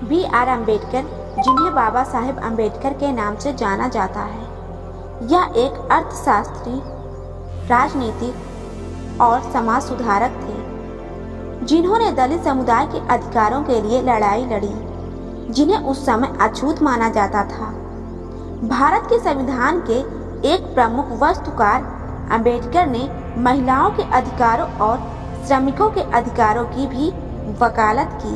B.R. Ambedkar, जिन्हें बाबा साहेब अम्बेडकर के नाम से जाना जाता है, यह एक अर्थशास्त्री, राजनीतिक और समाज सुधारक थे, जिन्होंने दलित समुदाय के अधिकारों के लिए लड़ाई लड़ी, जिन्हें उस समय अछूत माना जाता था। भारत के संविधान के एक प्रमुख वास्तुकार अम्बेडकर ने महिलाओं के अधिकारों और श्रमिकों के अधिकारों की भी वकालत की।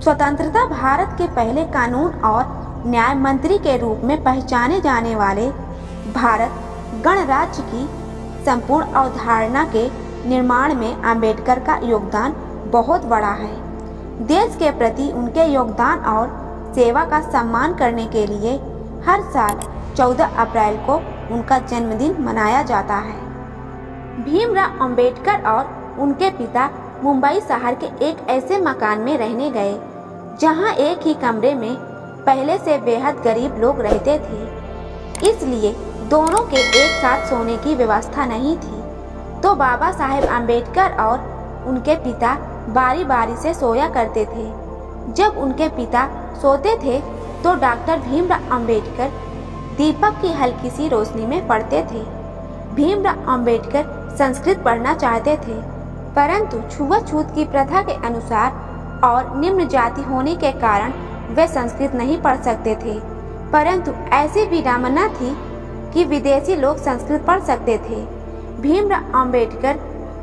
स्वतंत्रता भारत के पहले कानून और न्याय मंत्री के रूप में पहचाने जाने वाले भारत गणराज्य की संपूर्ण अवधारणा के निर्माण में अम्बेडकर का योगदान बहुत बड़ा है। देश के प्रति उनके योगदान और सेवा का सम्मान करने के लिए हर साल 14 अप्रैल को उनका जन्मदिन मनाया जाता है। भीमराव अम्बेडकर और उनके पिता मुंबई शहर के एक ऐसे मकान में रहने गए जहां एक ही कमरे में पहले से बेहद गरीब लोग रहते थे, इसलिए दोनों के एक साथ सोने की व्यवस्था नहीं थी। तो बाबा साहेब अम्बेडकर और उनके पिता बारी बारी से सोया करते थे। जब उनके पिता सोते थे तो डॉक्टर भीमराव अम्बेडकर दीपक की हल्की सी रोशनी में पढ़ते थे। भीमराव अम्बेडकर संस्कृत पढ़ना चाहते थे, परंतु छुआछूत की प्रथा के अनुसार और निम्न जाति होने के कारण वे संस्कृत नहीं पढ़ सकते थे। परंतु ऐसी विडंबना थी कि विदेशी लोग संस्कृत पढ़ सकते थे। भीमराव अम्बेडकर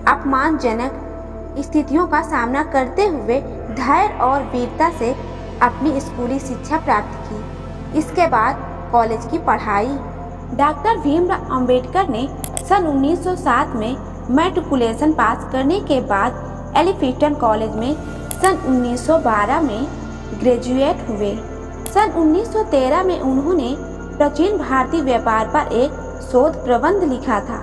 अपमानजनक स्थितियों का सामना करते हुए धैर्य और वीरता से अपनी स्कूली शिक्षा प्राप्त की। इसके बाद कॉलेज की पढ़ाई। डॉक्टर भीमराव अम्बेडकर ने सन 1907 में मैट्रिकुलेशन पास करने के बाद एलिफिंटन कॉलेज में सन 1912 में ग्रेजुएट हुए। सन 1913 में उन्होंने प्राचीन भारतीय व्यापार पर एक शोध प्रबंध लिखा था।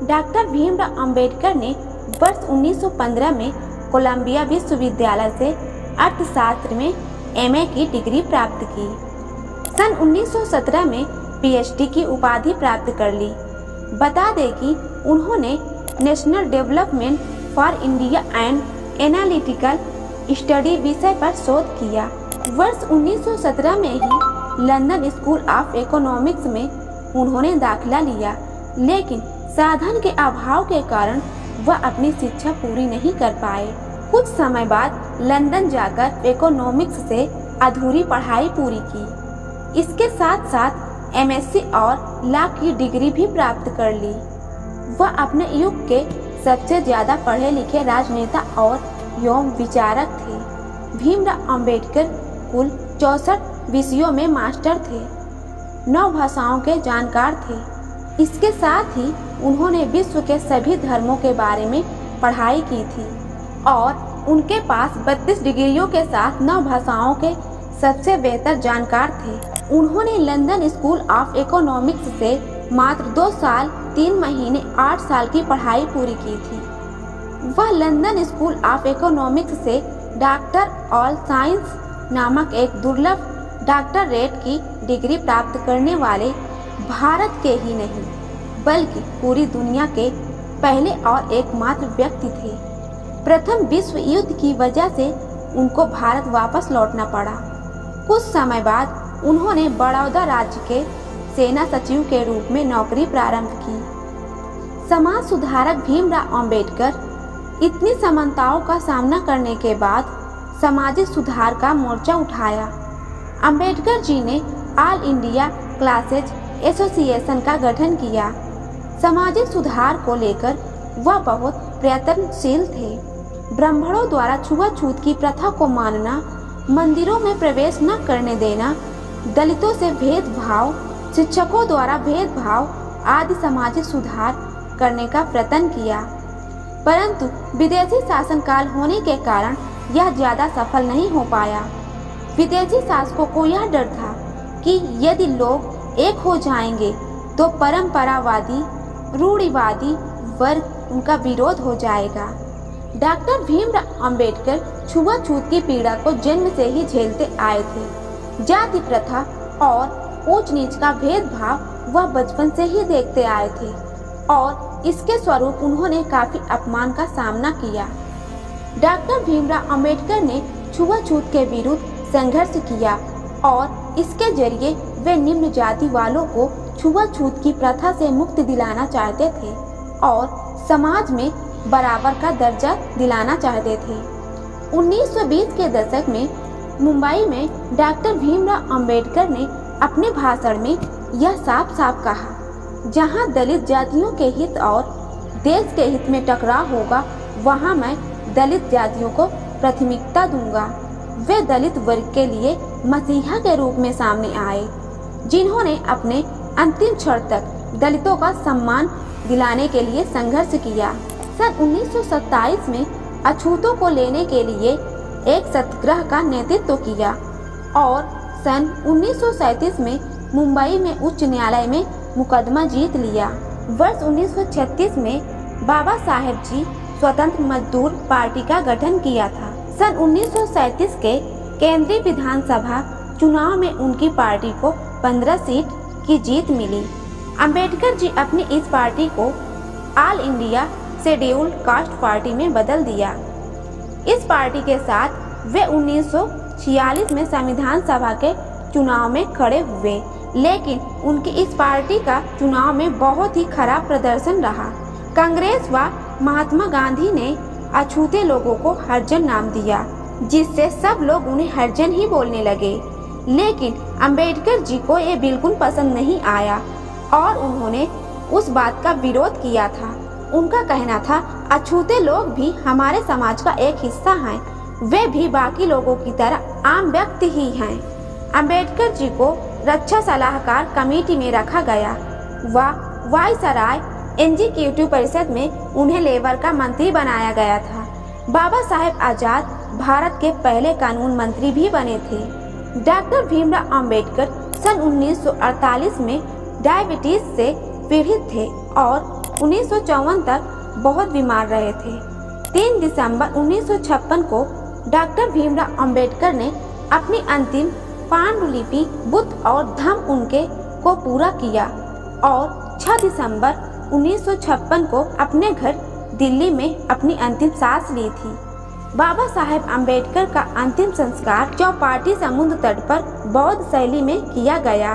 डॉक्टर भीमराव अम्बेडकर ने वर्ष 1915 में कोलंबिया विश्वविद्यालय से अर्थशास्त्र में एमए की डिग्री प्राप्त की। सन 1917 में पीएचडी की उपाधि प्राप्त कर ली। बता दें कि उन्होंने national development for India and analytical study विषय पर शोध किया। वर्ष 1917 में ही लंदन स्कूल ऑफ इकोनॉमिक्स में उन्होंने दाखिला लिया, लेकिन साधन के अभाव के कारण वह अपनी शिक्षा पूरी नहीं कर पाए। कुछ समय बाद लंदन जाकर इकोनॉमिक्स से अधूरी पढ़ाई पूरी की। इसके साथ साथ एमएससी और लॉ की डिग्री भी प्राप्त कर ली। वह अपने युग के सबसे ज्यादा पढ़े लिखे राजनेता और एवं विचारक थे। भीमराव अम्बेडकर कुल 64 विषयों में मास्टर थे, 9 भाषाओं के जानकार थे। इसके साथ ही उन्होंने विश्व के सभी धर्मों के बारे में पढ़ाई की थी और उनके पास 32 डिग्रियों के साथ 9 भाषाओं के सबसे बेहतर जानकार थे। उन्होंने लंदन स्कूल ऑफ इकोनॉमिक्स से मात्र 2 साल 3 महीने 8 साल की पढ़ाई पूरी की थी। वह लंदन स्कूल ऑफ इकोनॉमिक्स से डॉक्टर ऑल साइंस नामक एक दुर्लभ डॉक्टरेट की डिग्री प्राप्त करने वाले भारत के ही नहीं बल्कि पूरी दुनिया के पहले और एकमात्र व्यक्ति थे। प्रथम विश्व युद्ध की वजह से उनको भारत वापस लौटना पड़ा। कुछ समय बाद उन्होंने बड़ौदा राज्य के सेना सचिव के रूप में नौकरी प्रारंभ की। समाज सुधारक भीमराव अम्बेडकर इतनी समानताओं का सामना करने के बाद सामाजिक सुधार का मोर्चा उठाया। अम्बेडकर जी ने ऑल इंडिया क्लासेज एसोसिएशन का गठन किया। सामाजिक सुधार को लेकर वह बहुत प्रयत्नशील थे। ब्राह्मणों द्वारा छुआछूत की प्रथा को मानना, मंदिरों में प्रवेश न करने देना, दलितों से भेदभाव, शिक्षकों द्वारा भेदभाव आदि सामाजिक सुधार करने का प्रयत्न किया। परंतु विदेशी शासनकाल होने के कारण यह ज्यादा सफल नहीं हो पाया। विदेशी शासकों को यह डर था कि यदि लोग एक हो जाएंगे तो परंपरावादी रूढ़िवादी वर्ग उनका विरोध हो जाएगा। डॉक्टर भीमराव अम्बेडकर छुआछूत की पीड़ा को जन्म से ही झेलते आए थे। जाति प्रथा और ऊंच नीच का भेदभाव वह बचपन से ही देखते आए थे और इसके स्वरूप उन्होंने काफी अपमान का सामना किया। डॉक्टर भीमराव अम्बेडकर ने छुआछूत के विरुद्ध संघर्ष किया और इसके जरिए वे निम्न जाति वालों को छुआछूत की प्रथा से मुक्ति दिलाना चाहते थे और समाज में बराबर का दर्जा दिलाना चाहते थे। 1920 के दशक में मुंबई में डॉक्टर भीमराव अंबेडकर ने अपने भाषण में यह साफ साफ कहा, जहां दलित जातियों के हित और देश के हित में टकराव होगा, वहां मैं दलित जातियों को प्राथमिकता दूंगा। वे दलित वर्ग के लिए मसीहा के रूप में सामने आए, जिन्होंने अपने अंतिम क्षण तक दलितों का सम्मान दिलाने के लिए संघर्ष किया। सन 1927 में अछूतों को लेने के लिए एक सत्याग्रह का नेतृत्व किया और सन 1937 में मुंबई में उच्च न्यायालय में मुकदमा जीत लिया। वर्ष 1936 में बाबा साहेब जी स्वतंत्र मजदूर पार्टी का गठन किया था। सन 1937 के केंद्रीय विधानसभा चुनाव में उनकी पार्टी को 15 सीट की जीत मिली। अंबेडकर जी अपनी इस पार्टी को all India scheduled caste party में बदल दिया। इस पार्टी के साथ वे 1946 में संविधान सभा के चुनाव में खड़े हुए, लेकिन उनकी इस पार्टी का चुनाव में बहुत ही खराब प्रदर्शन रहा। कांग्रेस व महात्मा गांधी ने अछूते लोगों को हरिजन नाम दिया, जिससे सब लोग उन्हें हरिजन ही बोलने लगे। लेकिन अंबेडकर जी को ये बिल्कुल पसंद नहीं आया और उन्होंने उस बात का विरोध किया था। उनका कहना था, अछूते लोग भी हमारे समाज का एक हिस्सा हैं, वे भी बाकी लोगों की तरह आम व्यक्ति ही हैं। अंबेडकर जी को रक्षा सलाहकार कमेटी में रखा गया व वायसराय एग्जीक्यूटिव परिषद में उन्हें लेबर का मंत्री बनाया गया था। बाबा साहेब आजाद भारत के पहले कानून मंत्री भी बने थे। डॉक्टर भीमराव अंबेडकर सन 1948 में डायबिटीज से पीड़ित थे और 1954 तक बहुत बीमार रहे थे। 3 दिसंबर 1956 को डॉक्टर भीमराव अंबेडकर ने अपनी अंतिम पांडुलिपि बुद्ध और धम्म उनके को पूरा किया और 6 दिसंबर 1956 को अपने घर दिल्ली में अपनी अंतिम सांस ली थी। बाबा साहेब अंबेडकर का अंतिम संस्कार चौपाटी समुद्र तट पर बौद्ध शैली में किया गया।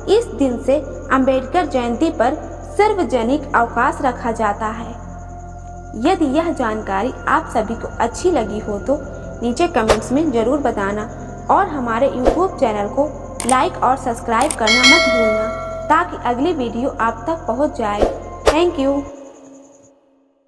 इस दिन से अंबेडकर जयंती पर सार्वजनिक अवकाश रखा जाता है। यदि यह जानकारी आप सभी को अच्छी लगी हो तो नीचे कमेंट्स में ज़रूर बताना और हमारे YouTube चैनल को लाइक और सब्सक्राइब करना मत भूलना, ताकि अगली वीडियो आप तक पहुंच जाए। Thank you.